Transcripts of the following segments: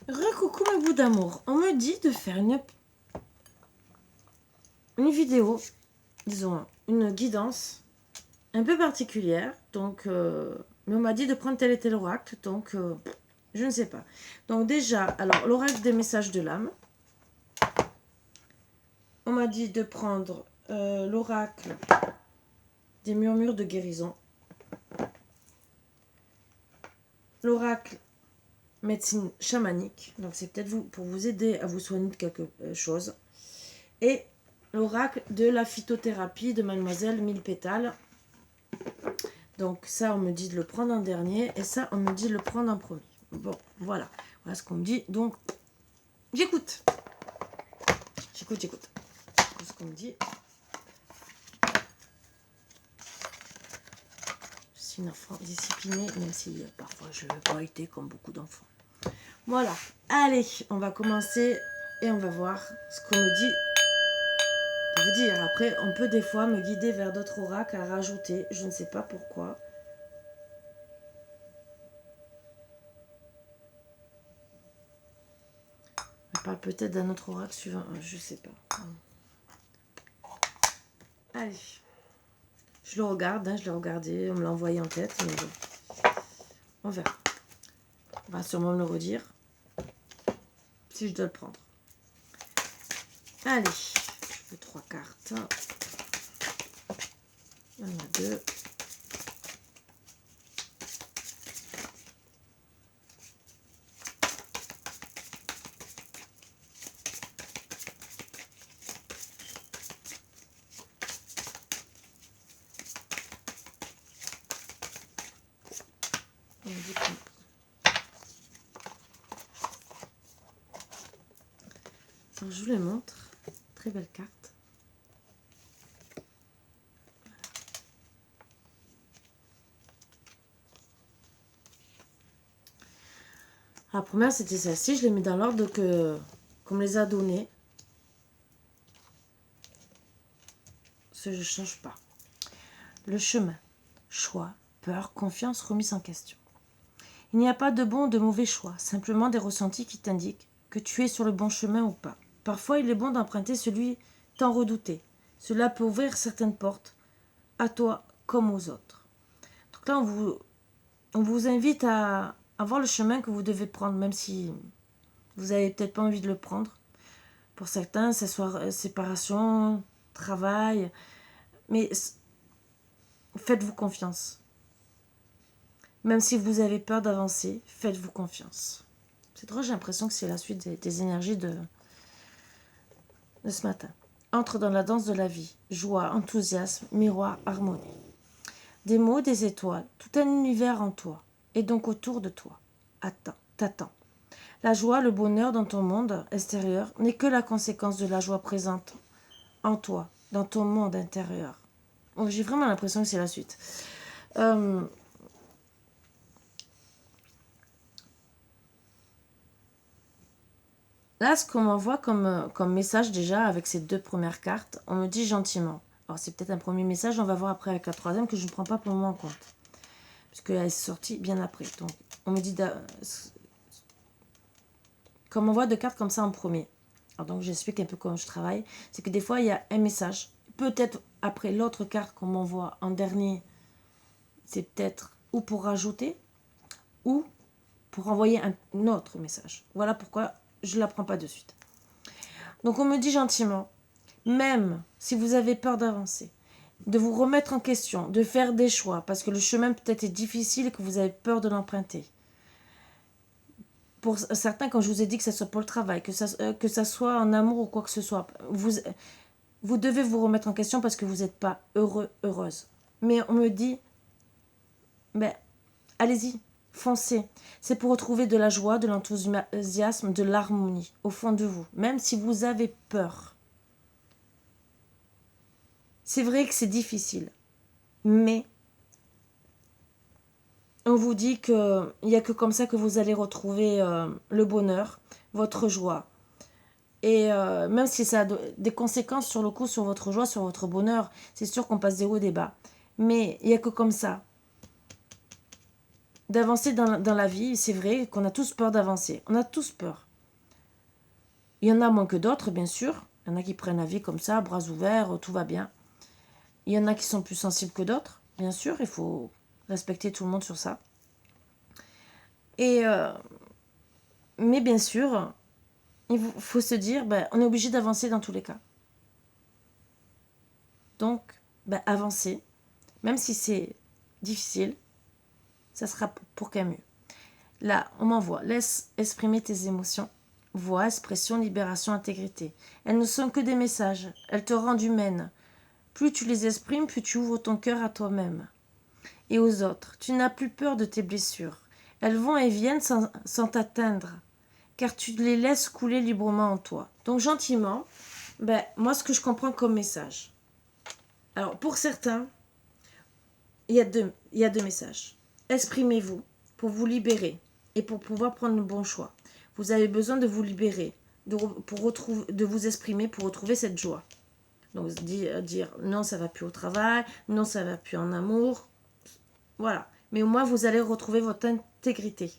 Recoucou mes bouts d'amour. On me dit de faire une vidéo, disons une guidance un peu particulière. Donc, mais on m'a dit de prendre tel et tel oracle. Donc, je ne sais pas. Donc déjà, alors l'oracle des messages de l'âme. On m'a dit de prendre l'oracle des murmures de guérison. L'oracle médecine chamanique. Donc c'est peut-être vous pour vous aider à vous soigner de quelque chose. Et l'oracle de la phytothérapie de Mademoiselle Mille Pétales. Donc ça, on me dit de le prendre en dernier. Et ça, on me dit de le prendre en premier. Bon, voilà. Voilà ce qu'on me dit. Donc, j'écoute. J'écoute. Ce qu'on me dit. Je suis une enfant disciplinée, même si parfois je ne veux pas être comme beaucoup d'enfants. Voilà. Allez, on va commencer et on va voir ce qu'on me dit de vous dire. Après, on peut des fois me guider vers d'autres oracles à rajouter. Je ne sais pas pourquoi. On parle peut-être d'un autre oracle suivant. Je ne sais pas. Allez. Je le regarde, je l'ai regardé, on me l'a envoyé en tête, mais bon. On verra. On va sûrement me le redire. Si je dois le prendre. Allez. Je veux 3 cartes. Il y en a 2. Alors, je vous les montre. Très belle carte. La première, c'était celle-ci. Je l'ai mis dans l'ordre qu'on me les a donnés. Je ne change pas. Le chemin. Choix, peur, confiance, remise en question. Il n'y a pas de bon ou de mauvais choix. Simplement des ressentis qui t'indiquent que tu es sur le bon chemin ou pas. Parfois, il est bon d'emprunter celui tant redouté. Cela peut ouvrir certaines portes, à toi comme aux autres. Donc là, on vous invite à voir le chemin que vous devez prendre, même si vous n'avez peut-être pas envie de le prendre. Pour certains, c'est soit séparation, travail, mais faites-vous confiance. Même si vous avez peur d'avancer, faites-vous confiance. C'est drôle, j'ai l'impression que c'est la suite des énergies de ce matin. Entre dans la danse de la vie. Joie, enthousiasme, miroir, harmonie. Des mots, des étoiles, tout un univers en toi, et donc autour de toi. T'attends. La joie, le bonheur dans ton monde extérieur n'est que la conséquence de la joie présente en toi, dans ton monde intérieur. Donc, j'ai vraiment l'impression que c'est la suite. Là, ce qu'on m'envoie comme message déjà avec ces 2 premières cartes, on me dit gentiment. Alors, c'est peut-être un premier message, on va voir après avec la troisième que je ne prends pas pour le moment en compte. Puisqu'elle est sortie bien après. Donc, on me dit qu'on m'envoie 2 cartes comme ça en premier. Alors, donc, j'explique un peu comment je travaille. C'est que des fois, il y a un message. Peut-être après l'autre carte qu'on m'envoie en dernier, c'est peut-être ou pour rajouter ou pour envoyer un autre message. Voilà pourquoi je ne la prends pas de suite. Donc on me dit gentiment, même si vous avez peur d'avancer, de vous remettre en question, de faire des choix, parce que le chemin peut-être est difficile et que vous avez peur de l'emprunter. Pour certains, quand je vous ai dit que ça soit pour le travail, que ça soit en amour ou quoi que ce soit, vous devez vous remettre en question parce que vous n'êtes pas heureux, heureuse. Mais on me dit, allez-y, foncez. C'est pour retrouver de la joie, de l'enthousiasme, de l'harmonie au fond de vous, même si vous avez peur. C'est vrai que c'est difficile, mais on vous dit qu'il n'y a que comme ça que vous allez retrouver le bonheur, votre joie. Et même si ça a des conséquences sur le coup, sur votre joie, sur votre bonheur, c'est sûr qu'on passe des hauts et des bas. Mais il n'y a que comme ça d'avancer dans la vie. C'est vrai qu'on a tous peur d'avancer. On a tous peur. Il y en a moins que d'autres, bien sûr. Il y en a qui prennent la vie comme ça, bras ouverts, tout va bien. Il y en a qui sont plus sensibles que d'autres, bien sûr. Il faut respecter tout le monde sur ça. Mais bien sûr, il faut se dire, on est obligé d'avancer dans tous les cas. Donc, avancer, même si c'est difficile, ça sera pour qu'à mieux. Là, on m'envoie, laisse exprimer tes émotions. Voix, expression, libération, intégrité. Elles ne sont que des messages, elles te rendent humaine. Plus tu les exprimes, plus tu ouvres ton cœur à toi-même et aux autres. Tu n'as plus peur de tes blessures. Elles vont et viennent sans t'atteindre, car tu les laisses couler librement en toi. Donc gentiment, moi ce que je comprends comme message. Alors pour certains, il y a deux messages. Exprimez-vous pour vous libérer et pour pouvoir prendre le bon choix. Vous avez besoin de vous libérer, de vous exprimer pour retrouver cette joie. Donc dire non, ça va plus au travail, non, ça va plus en amour. Voilà. Mais au moins, vous allez retrouver votre intégrité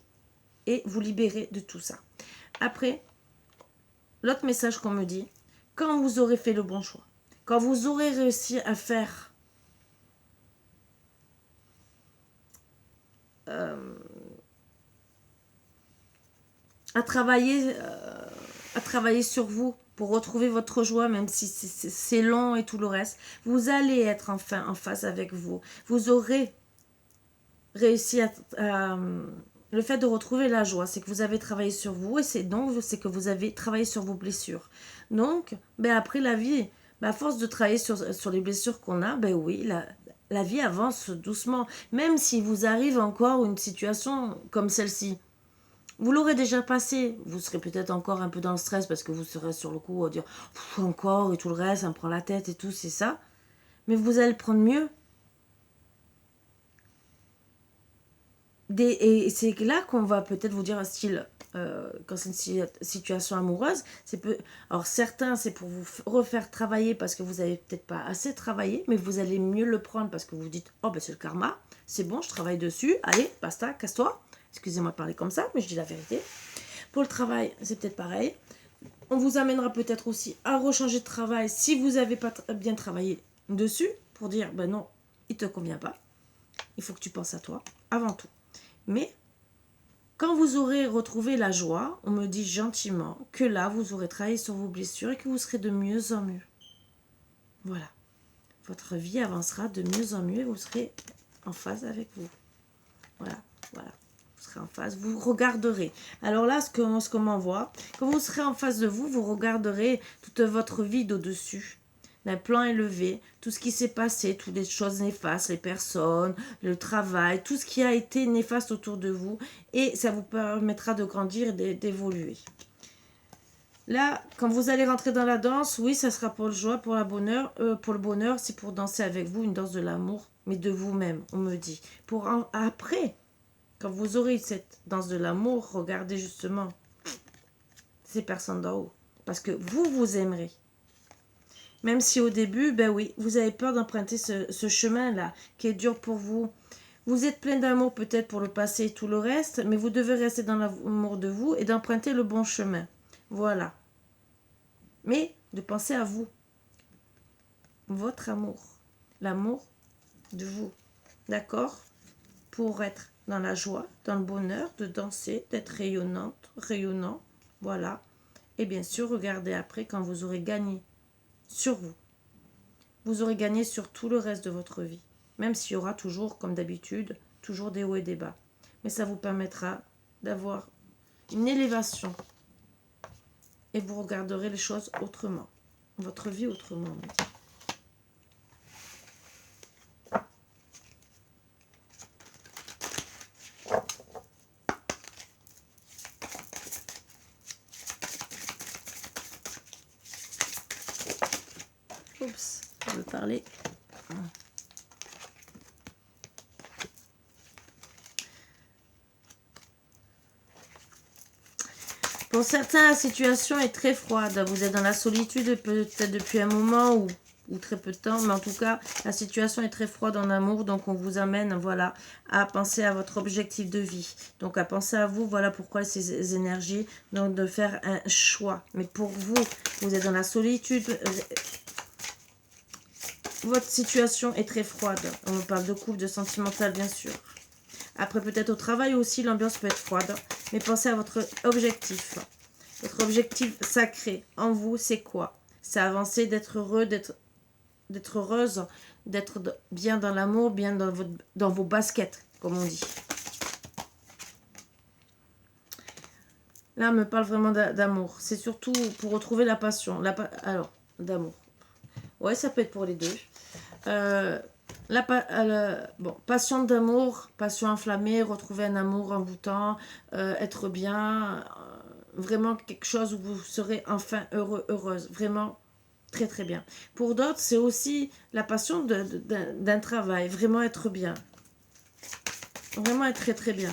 et vous libérer de tout ça. Après, l'autre message qu'on me dit, quand vous aurez fait le bon choix, quand vous aurez réussi à faire à travailler sur vous pour retrouver votre joie, même si c'est long et tout le reste, vous allez être enfin en phase avec vous. Vous aurez réussi le fait de retrouver la joie, c'est que vous avez travaillé sur vous et c'est que vous avez travaillé sur vos blessures. Donc, après la vie, à force de travailler sur les blessures qu'on a, oui, la vie avance doucement. Même si vous arrive encore une situation comme celle-ci, vous l'aurez déjà passé. Vous serez peut-être encore un peu dans le stress parce que vous serez sur le coup à dire encore et tout le reste, ça me prend la tête et tout, c'est ça. Mais vous allez le prendre mieux. Et c'est là qu'on va peut-être vous dire un style, quand c'est une situation amoureuse, alors certains c'est pour vous refaire travailler parce que vous n'avez peut-être pas assez travaillé, mais vous allez mieux le prendre parce que vous dites, oh c'est le karma, c'est bon, je travaille dessus, allez, basta, casse-toi. Excusez-moi de parler comme ça, mais je dis la vérité. Pour le travail, c'est peut-être pareil. On vous amènera peut-être aussi à rechanger de travail si vous n'avez pas bien travaillé dessus, pour dire, non, il ne te convient pas. Il faut que tu penses à toi, avant tout. Mais, quand vous aurez retrouvé la joie, on me dit gentiment que là, vous aurez travaillé sur vos blessures et que vous serez de mieux en mieux. Voilà. Votre vie avancera de mieux en mieux et vous serez en phase avec vous. Voilà. Vous serez en phase, vous regarderez. Alors là, ce qu'on m'envoie, quand vous serez en face de vous, vous regarderez toute votre vie d'au-dessus. D'un plan élevé, tout ce qui s'est passé, toutes les choses néfastes, les personnes, le travail, tout ce qui a été néfaste autour de vous. Et ça vous permettra de grandir et d'évoluer. Là, quand vous allez rentrer dans la danse, oui, ça sera pour le joie, pour le bonheur, c'est pour danser avec vous, une danse de l'amour, mais de vous-même, on me dit. Après, quand vous aurez cette danse de l'amour, regardez justement ces personnes d'en haut. Parce que vous aimerez. Même si au début, oui, vous avez peur d'emprunter ce chemin-là, qui est dur pour vous. Vous êtes plein d'amour peut-être pour le passé et tout le reste, mais vous devez rester dans l'amour de vous et d'emprunter le bon chemin. Voilà. Mais de penser à vous. Votre amour. L'amour de vous. D'accord? Pour être dans la joie, dans le bonheur, de danser, d'être rayonnant. Voilà. Et bien sûr, regardez après quand vous aurez gagné sur vous. Vous aurez gagné sur tout le reste de votre vie. Même s'il y aura toujours, comme d'habitude, toujours des hauts et des bas. Mais ça vous permettra d'avoir une élévation. Et vous regarderez les choses autrement. Votre vie autrement, on dit. Oups, je veux parler. Pour certains, la situation est très froide. Vous êtes dans la solitude peut-être depuis un moment ou ou très peu de temps, mais en tout cas, la situation est très froide en amour, donc on vous amène, voilà, à penser à votre objectif de vie. Donc à penser à vous, voilà pourquoi ces énergies, donc de faire un choix. Mais pour vous, vous êtes dans la solitude, votre situation est très froide. On parle de couple, de sentimental, bien sûr. Après, peut-être au travail aussi, l'ambiance peut être froide, mais pensez à votre objectif. Votre objectif sacré en vous, c'est quoi? C'est avancer, d'être heureux, d'être heureuse, d'être bien dans l'amour, bien dans vos baskets, comme on dit. Là, on me parle vraiment d'amour. C'est surtout pour retrouver la passion. Alors, d'amour. Ouais, ça peut être pour les deux. Bon, passion d'amour, passion enflammée, retrouver un amour envoûtant, être bien, vraiment quelque chose où vous serez enfin heureux, heureuse. Vraiment très très bien. Pour d'autres, c'est aussi la passion d'un travail, vraiment être bien. Vraiment être très très bien.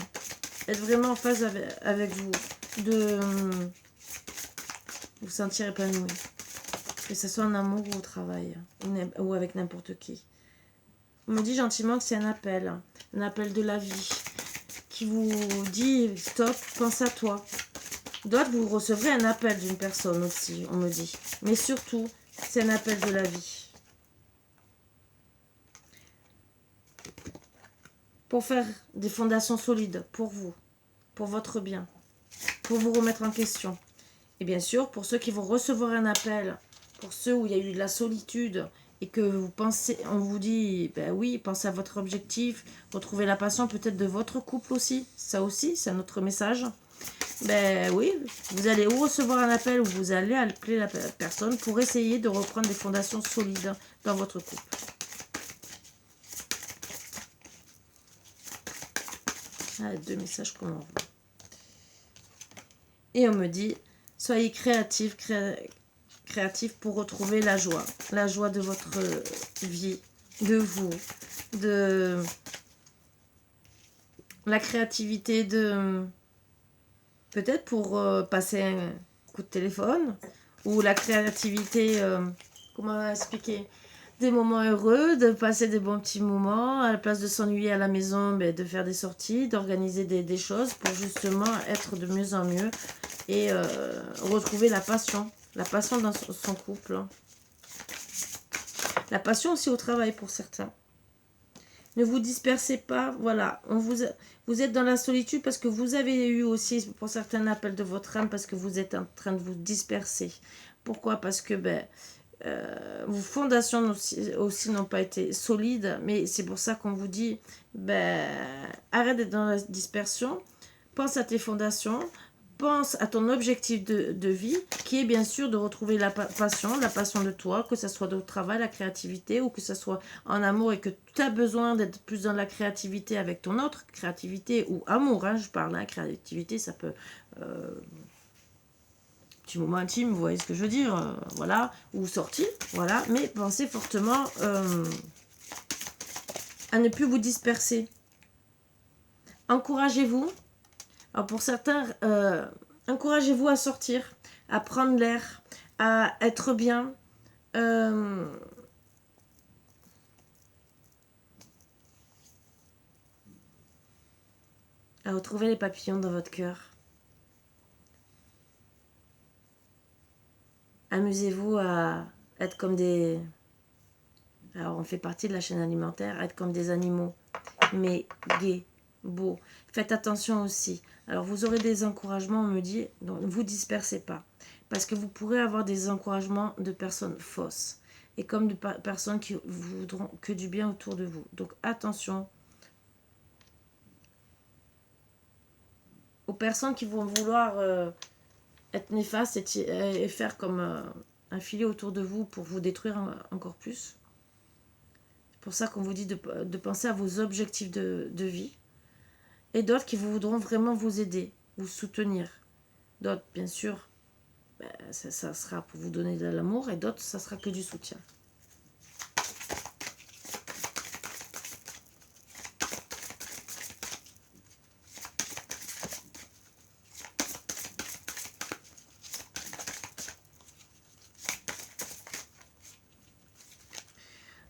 Être vraiment en phase avec vous. De vous sentir épanoui. Que ce soit en amour ou au travail. Ou avec n'importe qui. On me dit gentiment que c'est un appel de la vie. Qui vous dit stop, pense à toi. D'autres, vous recevrez un appel d'une personne aussi, on me dit. Mais surtout, c'est un appel de la vie. Pour faire des fondations solides pour vous, pour votre bien, pour vous remettre en question. Et bien sûr, pour ceux qui vont recevoir un appel, pour ceux où il y a eu de la solitude et que vous pensez, on vous dit, ben oui, pensez à votre objectif, retrouvez la passion peut-être de votre couple aussi. Ça aussi, c'est un autre message. Ben oui, vous allez ou recevoir un appel ou vous allez appeler la personne pour essayer de reprendre des fondations solides dans votre couple. Ah, 2 messages qu'on envoie. Et on me dit, soyez créatifs pour retrouver la joie de votre vie, de vous, de la créativité, de peut-être pour passer un coup de téléphone, ou la créativité, comment expliquer, des moments heureux, de passer des bons petits moments, à la place de s'ennuyer à la maison, ben, de faire des sorties, d'organiser des choses pour justement être de mieux en mieux et retrouver la passion dans son couple. La passion aussi au travail pour certains. Ne vous dispersez pas, voilà, vous êtes dans la solitude parce que vous avez eu aussi pour certains un appel de votre âme parce que vous êtes en train de vous disperser. Pourquoi? Parce que vos fondations aussi n'ont pas été solides, mais c'est pour ça qu'on vous dit, arrête d'être dans la dispersion, pense à tes fondations, pense à ton objectif de vie, qui est bien sûr de retrouver la passion de toi, que ce soit au travail, la créativité, ou que ce soit en amour et que tu as besoin d'être plus dans la créativité avec ton autre créativité, ou amour, je parle, créativité, ça peut... petit moment intime, vous voyez ce que je veux dire, voilà, ou sortie, voilà, mais pensez fortement à ne plus vous disperser. Encouragez-vous. Alors pour certains, encouragez-vous à sortir, à prendre l'air, à être bien. À retrouver les papillons dans votre cœur. Amusez-vous à être comme des... Alors on fait partie de la chaîne alimentaire, être comme des animaux, mais gais, beaux. Faites attention aussi. Alors vous aurez des encouragements, on me dit, donc ne vous dispersez pas. Parce que vous pourrez avoir des encouragements de personnes fausses. Et comme de personnes qui vous voudront que du bien autour de vous. Donc attention aux personnes qui vont vouloir être néfastes et faire comme un filet autour de vous pour vous détruire encore plus. C'est pour ça qu'on vous dit de penser à vos objectifs de vie. Et d'autres qui voudront vraiment vous aider, vous soutenir. D'autres, bien sûr, ça sera pour vous donner de l'amour, et d'autres, ça sera que du soutien.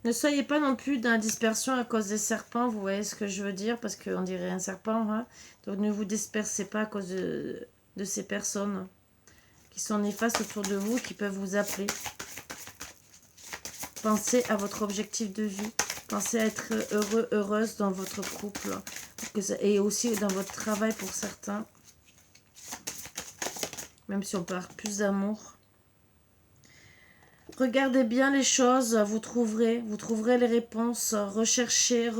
Ne soyez pas non plus dans la dispersion à cause des serpents, vous voyez ce que je veux dire, parce qu'on dirait un serpent. Hein. Donc ne vous dispersez pas à cause de ces personnes qui sont néfastes autour de vous, qui peuvent vous appeler. Pensez à votre objectif de vie. Pensez à être heureux, heureuse dans votre couple. Et aussi dans votre travail pour certains. Même si on parle plus d'amour. Regardez bien les choses, vous trouverez les réponses. Recherchez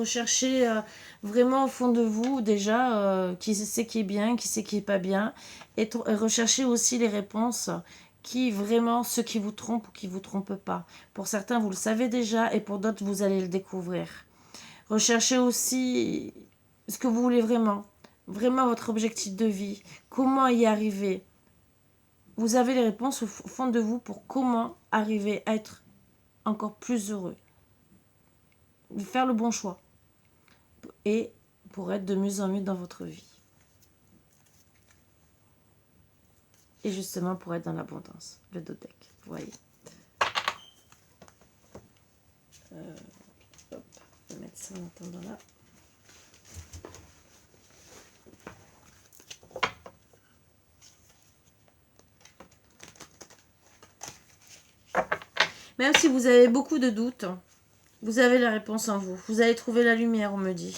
vraiment au fond de vous déjà qui c'est qui est bien, qui c'est qui est pas bien. Et recherchez aussi les réponses qui vraiment, ceux qui vous trompent ou qui vous trompent pas. Pour certains, vous le savez déjà et pour d'autres, vous allez le découvrir. Recherchez aussi ce que vous voulez vraiment votre objectif de vie, comment y arriver. Vous avez les réponses au fond de vous pour comment arriver à être encore plus heureux. Faire le bon choix. Et pour être de mieux en mieux dans votre vie. Et justement pour être dans l'abondance. Le Dodec, vous voyez. Hop, je vais mettre ça en attendant là. Même si vous avez beaucoup de doutes, vous avez la réponse en vous. Vous allez trouver la lumière, on me dit.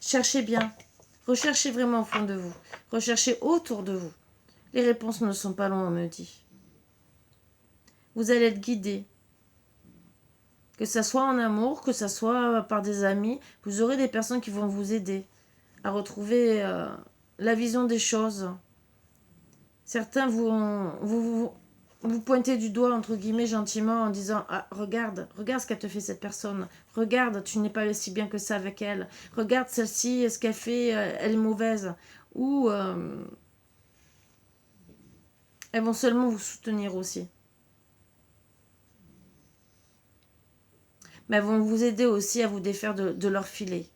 Cherchez bien. Recherchez vraiment au fond de vous. Recherchez autour de vous. Les réponses ne sont pas loin, on me dit. Vous allez être guidé. Que ça soit en amour, que ça soit par des amis, vous aurez des personnes qui vont vous aider à retrouver la vision des choses. Certains vous pointez du doigt, entre guillemets, gentiment, en disant « Ah, regarde ce qu'elle te fait cette personne. Regarde, tu n'es pas si bien que ça avec elle. Regarde celle-ci, ce qu'elle fait, elle est mauvaise. » Ou elles vont seulement vous soutenir aussi. Mais elles vont vous aider aussi à vous défaire de leur filet.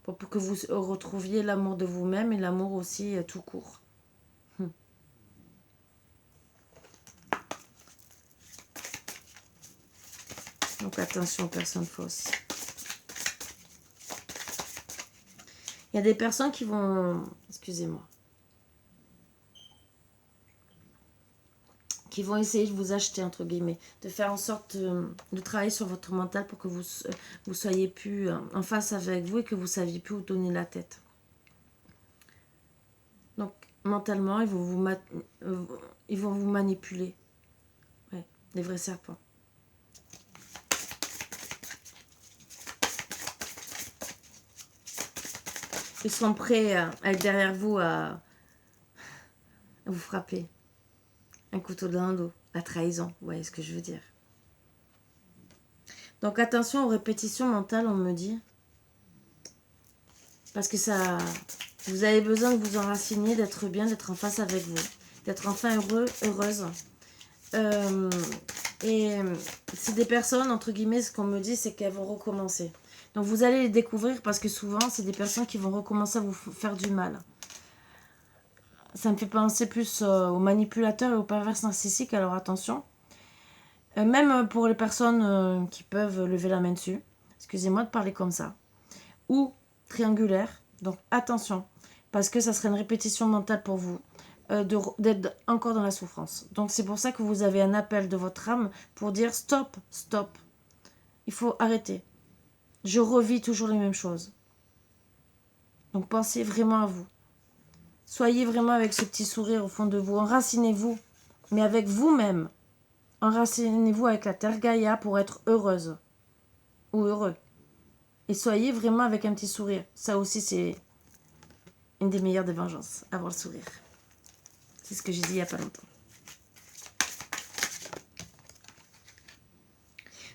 Pour que vous retrouviez l'amour de vous-même et l'amour aussi tout court. Donc attention aux personnes fausses. Il y a des personnes qui vont... Excusez-moi. Qui vont essayer de vous acheter, entre guillemets. De faire en sorte de travailler sur votre mental pour que vous soyez plus en face avec vous et que vous ne saviez plus où donner la tête. Donc, mentalement, ils vont vous manipuler. Ouais, les vrais serpents. Ils sont prêts à être derrière vous, à vous frapper. Un couteau dans le dos, la trahison, vous voyez ce que je veux dire. Donc attention aux répétitions mentales, on me dit. Parce que ça, vous avez besoin de vous enraciner, d'être bien, d'être en face avec vous. D'être enfin heureux, heureuse. Et c'est des personnes, entre guillemets, ce qu'on me dit, c'est qu'elles vont recommencer. Donc vous allez les découvrir parce que souvent, c'est des personnes qui vont recommencer à vous faire du mal. Ça me fait penser plus aux manipulateurs et aux pervers narcissiques, alors attention. Même pour les personnes qui peuvent lever la main dessus. Excusez-moi de parler comme ça. Ou triangulaire. Donc attention. Parce que ça serait une répétition mentale pour vous. D'être encore dans la souffrance. Donc c'est pour ça que vous avez un appel de votre âme pour dire stop, stop. Il faut arrêter. Je revis toujours les mêmes choses. Donc pensez vraiment à vous. Soyez vraiment avec ce petit sourire au fond de vous. Enracinez-vous, mais avec vous-même. Enracinez-vous avec la terre Gaïa pour être heureuse ou heureux. Et soyez vraiment avec un petit sourire. Ça aussi, c'est une des meilleures des vengeances, avoir le sourire. C'est ce que j'ai dit il n'y a pas longtemps.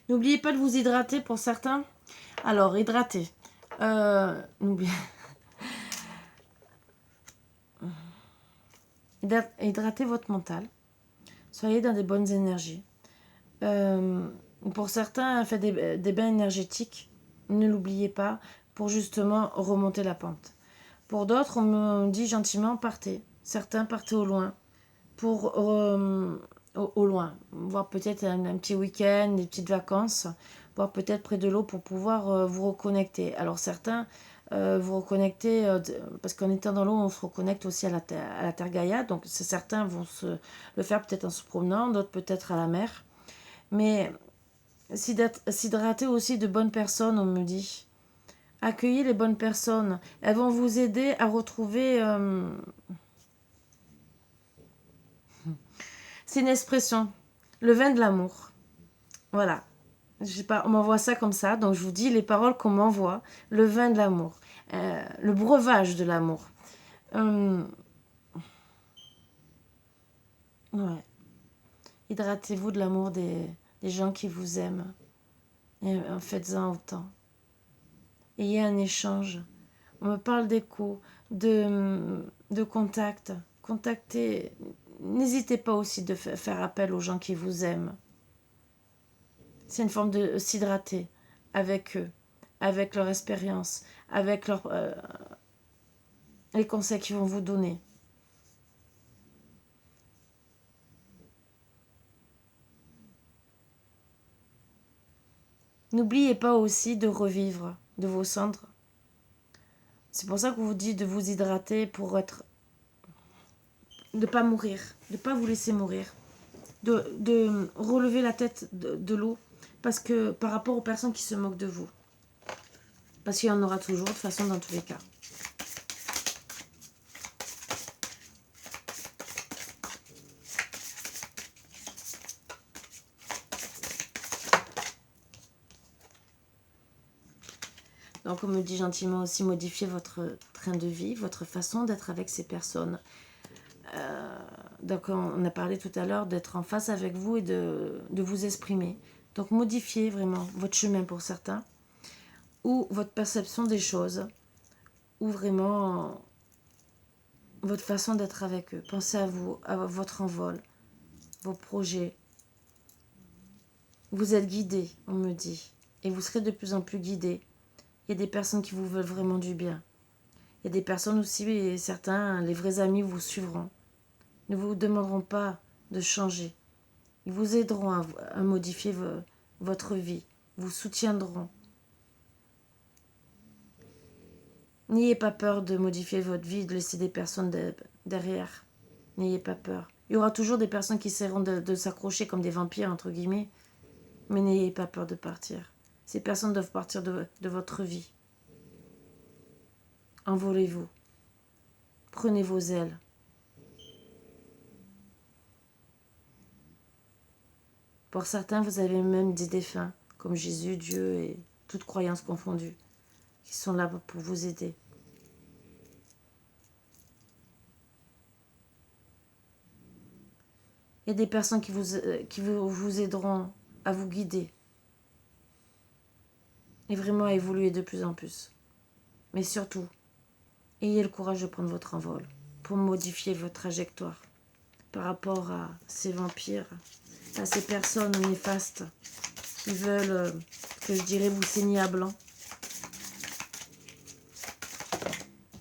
N'oubliez pas de vous hydrater pour certains. Alors, hydrater. N'oubliez... Hydratez votre mental. Soyez dans des bonnes énergies. Pour certains, faites des bains énergétiques. Ne l'oubliez pas, pour justement remonter la pente. Pour d'autres, on me dit gentiment, partez. Certains, partez au loin. pour au loin, voir peut-être un petit week-end, des petites vacances, voir peut-être près de l'eau pour pouvoir vous reconnecter. Alors certains vous reconnecter, parce qu'en étant dans l'eau, on se reconnecte aussi à la terre Gaïa, donc certains vont le faire peut-être en se promenant, d'autres peut-être à la mer. Mais s'hydrater aussi de bonnes personnes, on me dit. Accueillez les bonnes personnes. Elles vont vous aider à retrouver... c'est une expression. Le vin de l'amour. Voilà. Je sais pas, on m'envoie ça comme ça. Donc je vous dis les paroles qu'on m'envoie. Le vin de l'amour. Le breuvage de l'amour. Ouais. Hydratez-vous de l'amour des gens qui vous aiment. Et faites-en autant. Ayez un échange. On me parle d'écho, de contact. Contactez. N'hésitez pas aussi de faire appel aux gens qui vous aiment. C'est une forme de s'hydrater avec eux, avec leur expérience, avec les conseils qu'ils vont vous donner. N'oubliez pas aussi de revivre de vos cendres. C'est pour ça qu'on vous dit de vous hydrater pour être... de ne pas mourir, de ne pas vous laisser mourir. De relever la tête de l'eau parce que par rapport aux personnes qui se moquent de vous. Parce qu'il y en aura toujours, de toute façon, dans tous les cas. Donc, on me dit gentiment aussi modifier votre train de vie, votre façon d'être avec ces personnes. Donc, on a parlé tout à l'heure d'être en face avec vous et de vous exprimer. Donc, modifiez vraiment votre chemin pour certains ou votre perception des choses ou vraiment votre façon d'être avec eux. Pensez à vous, à votre envol, vos projets. Vous êtes guidés, on me dit, et vous serez de plus en plus guidés. Il y a des personnes qui vous veulent vraiment du bien. Il y a des personnes aussi, et certains, les vrais amis vous suivront. Ne vous demanderont pas de changer. Ils vous aideront à modifier votre vie, vous soutiendront. N'ayez pas peur de modifier votre vie, de laisser des personnes derrière. N'ayez pas peur. Il y aura toujours des personnes qui essaieront de s'accrocher comme des vampires, entre guillemets, mais n'ayez pas peur de partir. Ces personnes doivent partir de votre vie. Envolez-vous. Prenez vos ailes. Pour certains, vous avez même des défunts, comme Jésus, Dieu et toute croyance confondue, qui sont là pour vous aider. Il y a des personnes qui vous aideront à vous guider et vraiment à évoluer de plus en plus. Mais surtout, ayez le courage de prendre votre envol pour modifier votre trajectoire par rapport à ces vampires, à ces personnes néfastes qui veulent, que je dirais, vous saigner à blanc.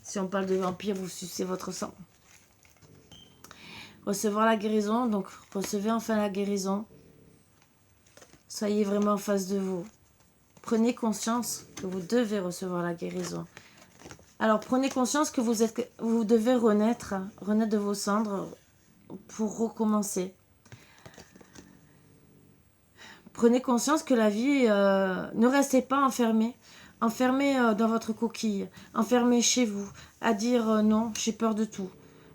Si on parle de vampires, vous sucez votre sang. Recevoir la guérison, donc recevez enfin la guérison. Soyez vraiment en face de vous. Prenez conscience que vous devez recevoir la guérison. Alors prenez conscience que vous devez renaître de vos cendres pour recommencer. Prenez conscience que la vie, ne restez pas enfermé dans votre coquille, enfermé chez vous, à dire non, j'ai peur de tout.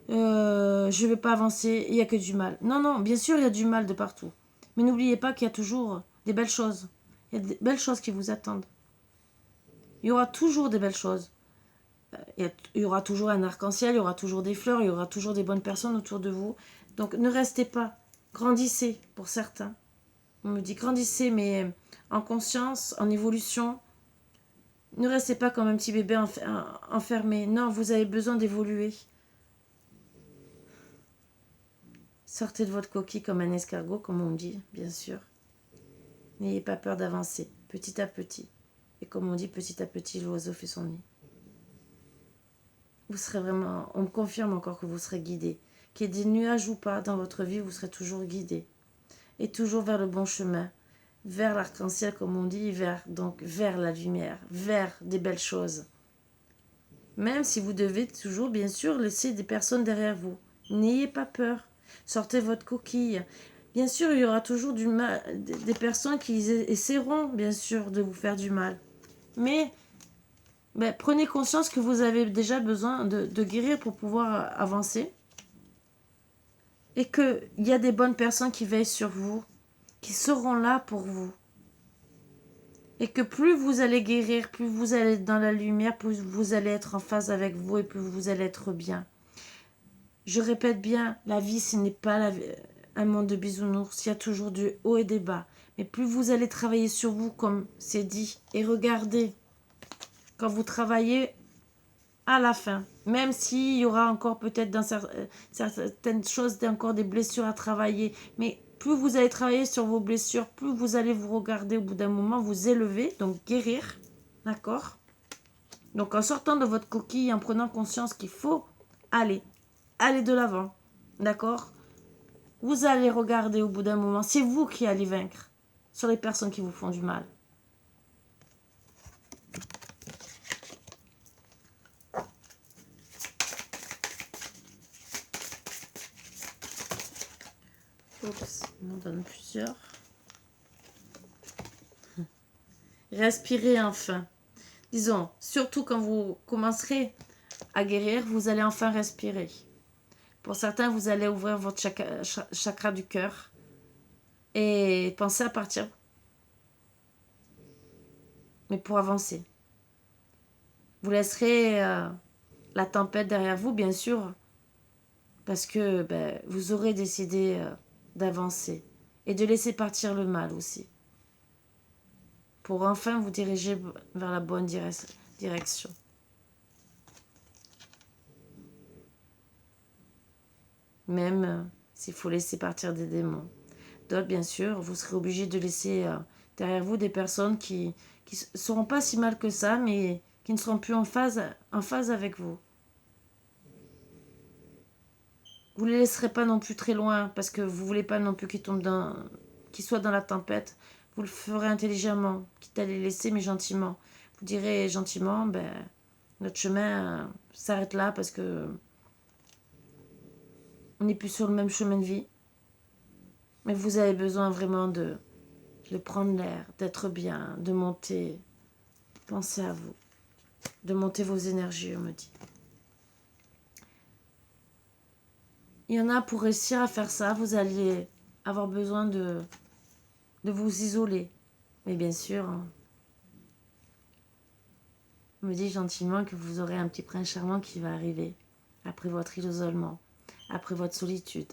Je ne vais pas avancer, il n'y a que du mal. Non, non, bien sûr, il y a du mal de partout. Mais n'oubliez pas qu'il y a toujours des belles choses. Il y a des belles choses qui vous attendent. Il y aura toujours des belles choses. Il y aura toujours un arc-en-ciel, il y aura toujours des fleurs, il y aura toujours des bonnes personnes autour de vous. Donc ne restez pas. Grandissez pour certains. On me dit grandissez, mais en conscience, en évolution. Ne restez pas comme un petit bébé enfermé. Non, vous avez besoin d'évoluer. Sortez de votre coquille comme un escargot, comme on dit, bien sûr. N'ayez pas peur d'avancer, petit à petit. Et comme on dit, petit à petit, l'oiseau fait son nid. Vous serez vraiment... On me confirme encore que vous serez guidé, qu'il y ait des nuages ou pas dans votre vie, vous serez toujours guidé. Et toujours vers le bon chemin, vers l'arc-en-ciel comme on dit, vers la lumière, vers des belles choses. Même si vous devez toujours, bien sûr, laisser des personnes derrière vous. N'ayez pas peur. Sortez votre coquille. Bien sûr, il y aura toujours des personnes qui essaieront, bien sûr, de vous faire du mal. Mais prenez conscience que vous avez déjà besoin de guérir pour pouvoir avancer. Et qu'il y a des bonnes personnes qui veillent sur vous, qui seront là pour vous. Et que plus vous allez guérir, plus vous allez être dans la lumière, plus vous allez être en phase avec vous et plus vous allez être bien. Je répète bien, la vie, ce n'est pas un monde de bisounours. Il y a toujours du haut et des bas. Mais plus vous allez travailler sur vous, comme c'est dit, et regardez, quand vous travaillez à la fin, même s'il y aura encore peut-être dans certaines choses, encore des blessures à travailler, mais plus vous allez travailler sur vos blessures, plus vous allez vous regarder au bout d'un moment, vous élever, donc guérir, d'accord? Donc en sortant de votre coquille, en prenant conscience qu'il faut aller de l'avant, d'accord? Vous allez regarder au bout d'un moment, c'est vous qui allez vaincre sur les personnes qui vous font du mal. Oups, on en donne plusieurs. Respirez enfin. Disons, surtout quand vous commencerez à guérir, vous allez enfin respirer. Pour certains, vous allez ouvrir votre chakra du cœur et penser à partir. Mais pour avancer. Vous laisserez la tempête derrière vous, bien sûr, parce que vous aurez décidé d'avancer et de laisser partir le mal aussi. Pour enfin vous diriger vers la bonne direction. Même s'il faut laisser partir des démons. D'autres, bien sûr, vous serez obligé de laisser derrière vous des personnes qui ne seront pas si mal que ça, mais qui ne seront plus en phase avec vous. Vous ne les laisserez pas non plus très loin, parce que vous ne voulez pas non plus qu'ils soient dans la tempête. Vous le ferez intelligemment, quitte à les laisser, mais gentiment. Vous direz gentiment, notre chemin s'arrête là, parce que on n'est plus sur le même chemin de vie. Mais vous avez besoin vraiment de prendre l'air, d'être bien, de monter. Pensez à vous. De monter vos énergies, on me dit. Il y en a, pour réussir à faire ça, vous allez avoir besoin de vous isoler. Mais bien sûr, on me dit gentiment que vous aurez un petit prince charmant qui va arriver après votre isolement, après votre solitude.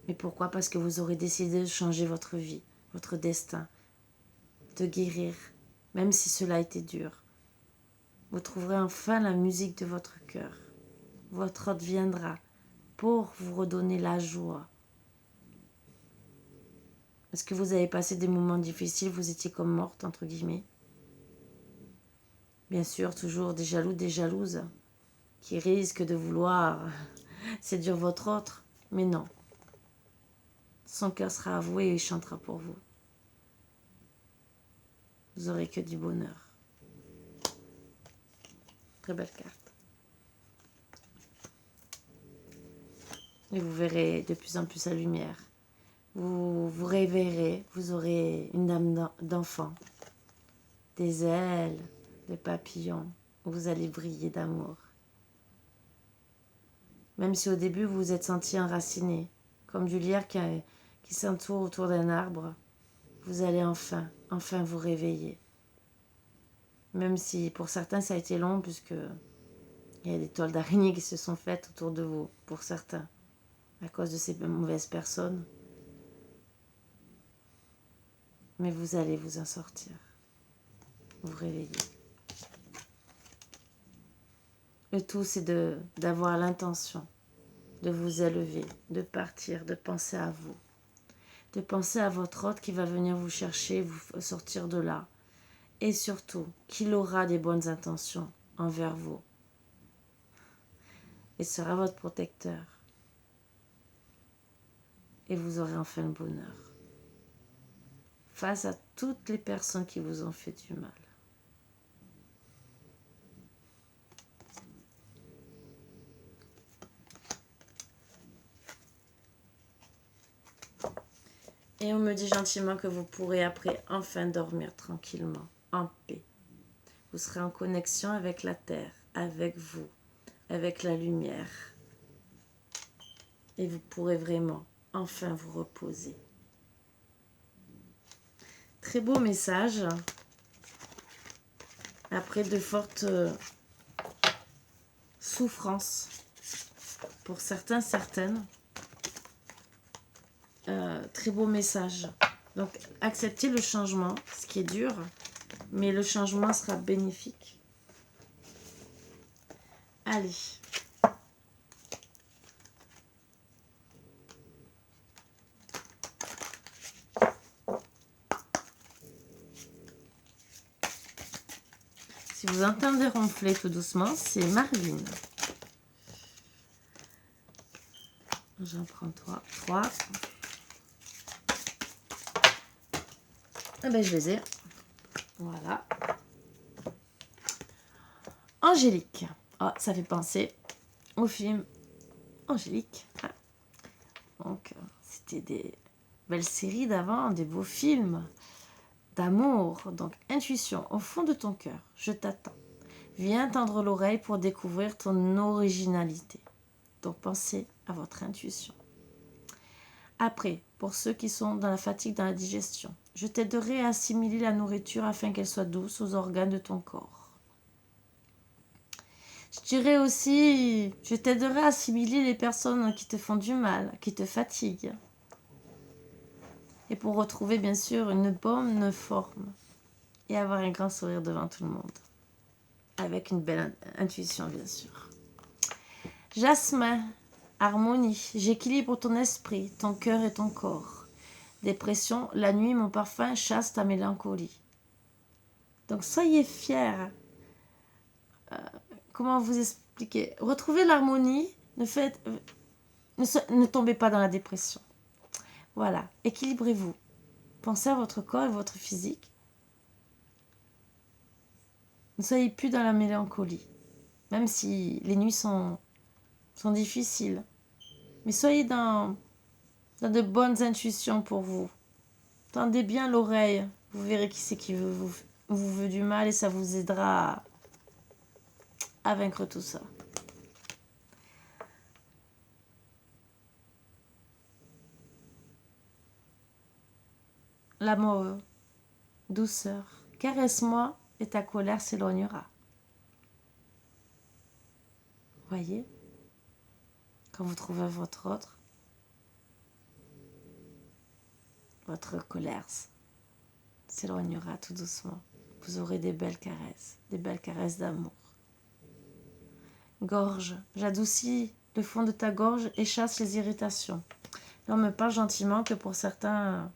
Mais pourquoi? Parce que vous aurez décidé de changer votre vie, votre destin, de guérir, même si cela a été dur. Vous trouverez enfin la musique de votre cœur. Votre hôte viendra pour vous redonner la joie. Parce que vous avez passé des moments difficiles, vous étiez comme morte, entre guillemets. Bien sûr, toujours des jaloux, des jalouses qui risquent de vouloir séduire votre autre. Mais non. Son cœur sera avoué et il chantera pour vous. Vous aurez que du bonheur. Très belle carte. Et vous verrez de plus en plus la lumière. Vous vous réveillerez, vous aurez une âme d'enfant, des ailes, des papillons, vous allez briller d'amour. Même si au début vous vous êtes senti enraciné, comme du lierre qui s'entoure autour d'un arbre, vous allez enfin vous réveiller. Même si pour certains ça a été long, puisque il y a des toiles d'araignées qui se sont faites autour de vous, pour certains, à cause de ces mauvaises personnes. Mais vous allez vous en sortir, vous réveiller. Le tout, c'est d'avoir l'intention de vous élever, de partir, de penser à vous, de penser à votre hôte qui va venir vous chercher, vous sortir de là. Et surtout, qu'il aura des bonnes intentions envers vous. Il sera votre protecteur. et vous aurez enfin le bonheur. Face à toutes les personnes qui vous ont fait du mal. Et on me dit gentiment que vous pourrez après enfin dormir tranquillement, en paix. Vous serez en connexion avec la terre, avec vous, avec la lumière. Et vous pourrez vraiment enfin vous reposer. Très beau message. Après de fortes souffrances pour certains, certaines. Très beau message. Donc, acceptez le changement, ce qui est dur, mais le changement sera bénéfique. Allez. Si vous entendez ronfler tout doucement, c'est Marvin. J'en prends 3. Ah ben, je les ai. Voilà. Angélique. Ah, ça fait penser au film Angélique. Donc, c'était des belles séries d'avant, des beaux films d'amour. Donc, intuition, au fond de ton cœur, je t'attends. Viens tendre l'oreille pour découvrir ton originalité. Donc, pensez à votre intuition. Après, pour ceux qui sont dans la fatigue, dans la digestion, je t'aiderai à assimiler la nourriture afin qu'elle soit douce aux organes de ton corps. Je dirais aussi, je t'aiderai à assimiler les personnes qui te font du mal, qui te fatiguent. Et pour retrouver bien sûr une bonne forme et avoir un grand sourire devant tout le monde. Avec une belle intuition bien sûr. Jasmin, harmonie, j'équilibre ton esprit, ton cœur et ton corps. Dépression, la nuit, mon parfum chasse ta mélancolie. Donc soyez fiers. Comment vous expliquer? Retrouvez l'harmonie, ne tombez pas dans la dépression. Voilà, équilibrez-vous. Pensez à votre corps et votre physique. Ne soyez plus dans la mélancolie, même si les nuits sont difficiles. Mais soyez dans de bonnes intuitions pour vous. Tendez bien l'oreille. Vous verrez qui c'est qui vous veut du mal et ça vous aidera à vaincre tout ça. L'amour, douceur, caresse-moi et ta colère s'éloignera. Voyez, quand vous trouvez votre colère s'éloignera tout doucement. Vous aurez des belles caresses d'amour. Gorge, j'adoucis le fond de ta gorge et chasse les irritations. Là, on me parle gentiment que pour certains,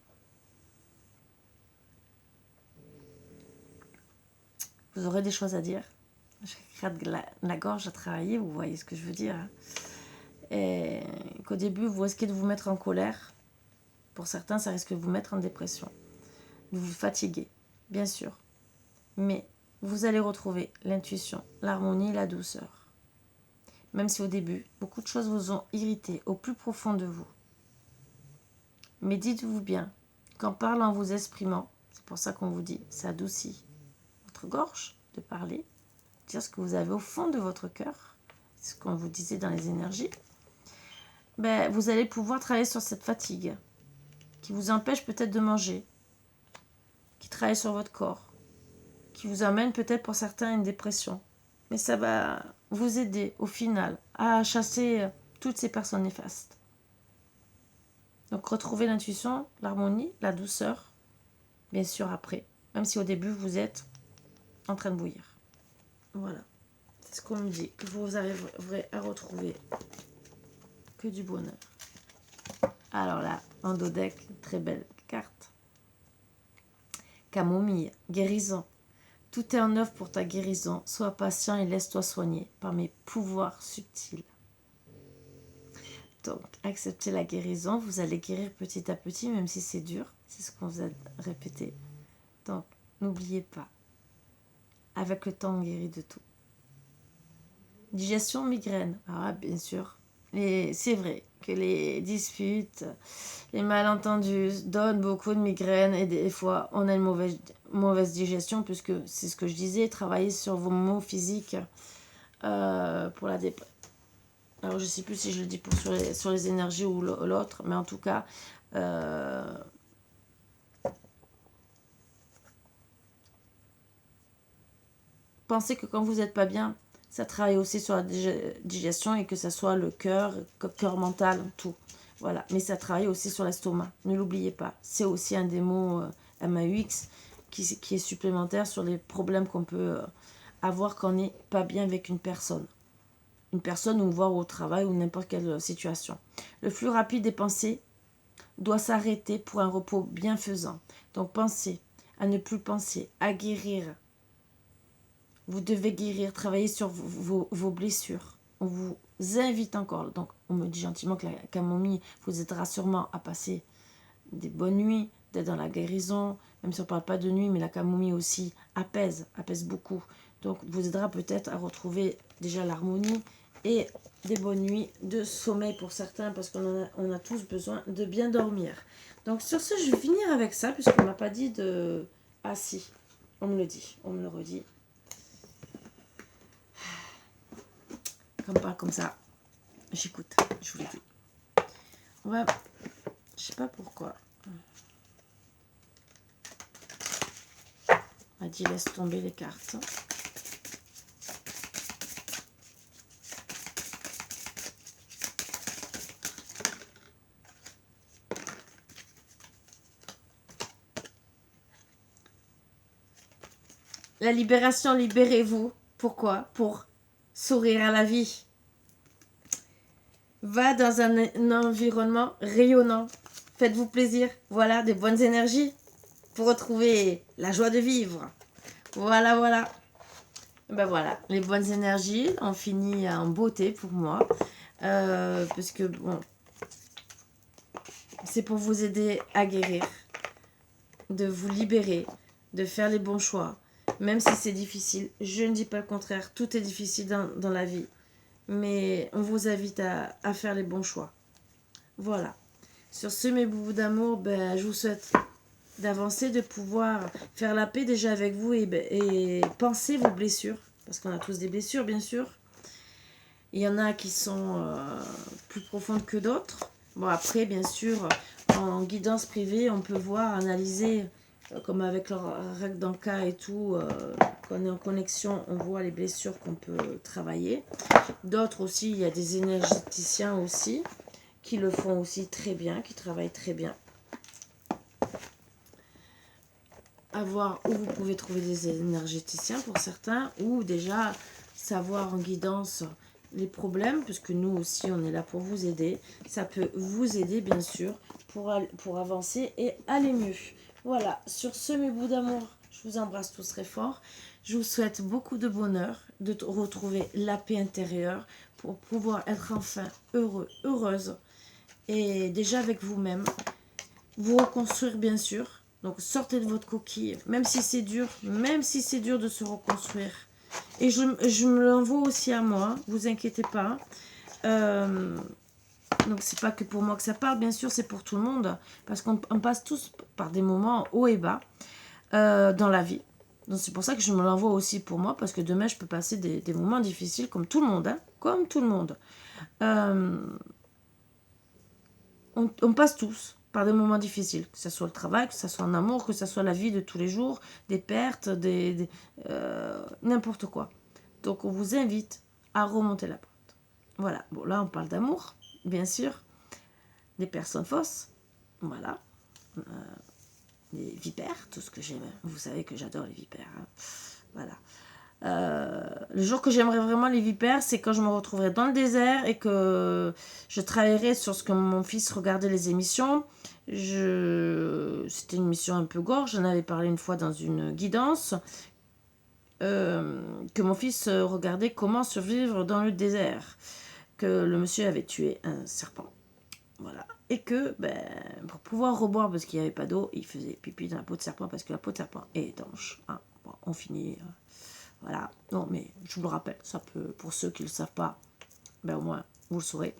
vous aurez des choses à dire. Je gratte la gorge à travailler, vous voyez ce que je veux dire. Et qu'au début, vous risquez de vous mettre en colère. Pour certains, ça risque de vous mettre en dépression. De vous fatiguer, bien sûr. Mais vous allez retrouver l'intuition, l'harmonie et la douceur. Même si au début, beaucoup de choses vous ont irrité au plus profond de vous. Mais dites-vous bien qu'en parlant, en vous exprimant, c'est pour ça qu'on vous dit, ça adoucit votre gorge de parler, dire ce que vous avez au fond de votre cœur, ce qu'on vous disait dans les énergies, vous allez pouvoir travailler sur cette fatigue qui vous empêche peut-être de manger, qui travaille sur votre corps, qui vous amène peut-être pour certains à une dépression. Mais ça va vous aider au final à chasser toutes ces personnes néfastes. Donc retrouvez l'intuition, l'harmonie, la douceur, bien sûr après, même si au début vous êtes en train de bouillir. Voilà, c'est ce qu'on me dit, que vous arriverez à retrouver que du bonheur. Alors là, Endodec, très belle carte. Camomille, guérison. Tout est en œuvre pour ta guérison. Sois patient et laisse-toi soigner par mes pouvoirs subtils. Donc, acceptez la guérison. Vous allez guérir petit à petit, même si c'est dur. C'est ce qu'on vous a répété. Donc, n'oubliez pas. Avec le temps, on guérit de tout. Digestion, migraine. Ah, bien sûr. Et c'est vrai que les disputes, les malentendus donnent beaucoup de migraines. Et des fois, on a une mauvaise digestion, puisque c'est ce que je disais, travailler sur vos maux physiques pour la dépression. Alors, je ne sais plus si je le dis sur les énergies ou l'autre, mais en tout cas, pensez que quand vous n'êtes pas bien, ça travaille aussi sur la digestion et que ça soit le cœur mental, tout. Voilà, mais ça travaille aussi sur l'estomac. Ne l'oubliez pas. C'est aussi un des mots MAUX qui est supplémentaire sur les problèmes qu'on peut avoir quand on n'est pas bien avec une personne. Une personne ou voir au travail ou n'importe quelle situation. Le flux rapide des pensées doit s'arrêter pour un repos bienfaisant. Donc pensez à ne plus penser, à guérir. Vous devez guérir, travailler sur vos blessures. On vous invite encore. Donc on me dit gentiment que la camomille vous aidera sûrement à passer des bonnes nuits, d'être dans la guérison. Même si on ne parle pas de nuit, mais la camomille aussi apaise beaucoup. Donc vous aidera peut-être à retrouver déjà l'harmonie et des bonnes nuits de sommeil pour certains, parce qu'on a tous besoin de bien dormir. Donc sur ce, je vais finir avec ça, puisqu'on ne m'a pas dit de... Ah si, on me le dit, on me le redit. Quand on parle comme ça, j'écoute, je vous le dis. On va... Je sais pas pourquoi. On m'a dit laisse tomber les cartes. La libération, libérez-vous. Pourquoi? Pour sourire à la vie. Va dans un environnement rayonnant. Faites-vous plaisir. Voilà, des bonnes énergies pour retrouver la joie de vivre. Voilà. Ben voilà, les bonnes énergies. On finit en beauté pour moi. Parce que, bon, c'est pour vous aider à guérir. De vous libérer. De faire les bons choix. Même si c'est difficile, je ne dis pas le contraire, tout est difficile dans la vie. Mais on vous invite à faire les bons choix. Voilà. Sur ce, mes boubous d'amour, je vous souhaite d'avancer, de pouvoir faire la paix déjà avec vous et penser vos blessures. Parce qu'on a tous des blessures, bien sûr. Il y en a qui sont plus profondes que d'autres. Bon, après, bien sûr, en guidance privée, on peut voir, analyser... comme avec leur règle d'Anka et tout, quand on est en connexion, on voit les blessures qu'on peut travailler. D'autres aussi, il y a des énergéticiens aussi, qui le font aussi très bien, qui travaillent très bien. À voir où vous pouvez trouver des énergéticiens pour certains, ou déjà savoir en guidance les problèmes, puisque nous aussi, on est là pour vous aider. Ça peut vous aider, bien sûr, pour avancer et aller mieux. Voilà, sur ce, mes bouts d'amour, je vous embrasse tous très fort. Je vous souhaite beaucoup de bonheur, de retrouver la paix intérieure pour pouvoir être enfin heureux, heureuse. Et déjà avec vous-même, vous reconstruire bien sûr. Donc sortez de votre coquille, même si c'est dur de se reconstruire. Et je me l'envoie aussi à moi, vous inquiétez pas. Donc c'est pas que pour moi que ça parle, bien sûr, c'est pour tout le monde. Parce qu'on passe tous par des moments hauts et bas dans la vie. Donc c'est pour ça que je me l'envoie aussi pour moi, parce que demain je peux passer des moments difficiles comme tout le monde. Hein, comme tout le monde. On passe tous par des moments difficiles, que ce soit le travail, que ce soit en amour, que ce soit la vie de tous les jours, des pertes, n'importe quoi. Donc on vous invite à remonter la pente. Voilà, bon là on parle d'amour, bien sûr, des personnes fausses, voilà, les vipères, tout ce que j'aime, vous savez que j'adore les vipères, hein. Voilà. Le jour que j'aimerais vraiment les vipères, c'est quand je me retrouverai dans le désert et que je travaillerai sur ce que mon fils regardait les émissions. C'était une émission un peu gore, j'en avais parlé une fois dans une guidance, que mon fils regardait comment survivre dans le désert, que le monsieur avait tué un serpent. Voilà. Et que, pour pouvoir reboire, parce qu'il n'y avait pas d'eau, il faisait pipi dans la peau de serpent, parce que la peau de serpent est étanche. Hein. Bon, on finit... voilà. Non, mais je vous le rappelle, ça peut, pour ceux qui ne le savent pas, au moins, vous le saurez.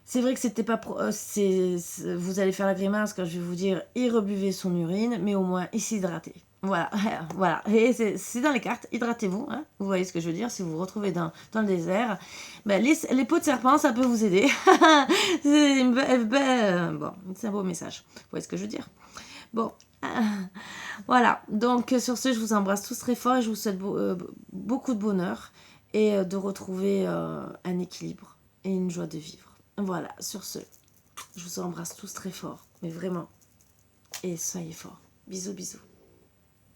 C'est vrai que c'était pas... vous allez faire la grimace quand je vais vous dire, il rebuvait son urine, mais au moins, il s'hydratait. Voilà, voilà. Et c'est dans les cartes, hydratez-vous. Hein, vous voyez ce que je veux dire, si vous vous retrouvez dans le désert. Les peaux de serpent, ça peut vous aider. Bon, c'est un beau message. Vous voyez ce que je veux dire. Bon, voilà. Donc, sur ce, je vous embrasse tous très fort et je vous souhaite beaucoup de bonheur et de retrouver un équilibre et une joie de vivre. Voilà, sur ce, je vous embrasse tous très fort, mais vraiment. Et soyez forts. Bisous, bisous.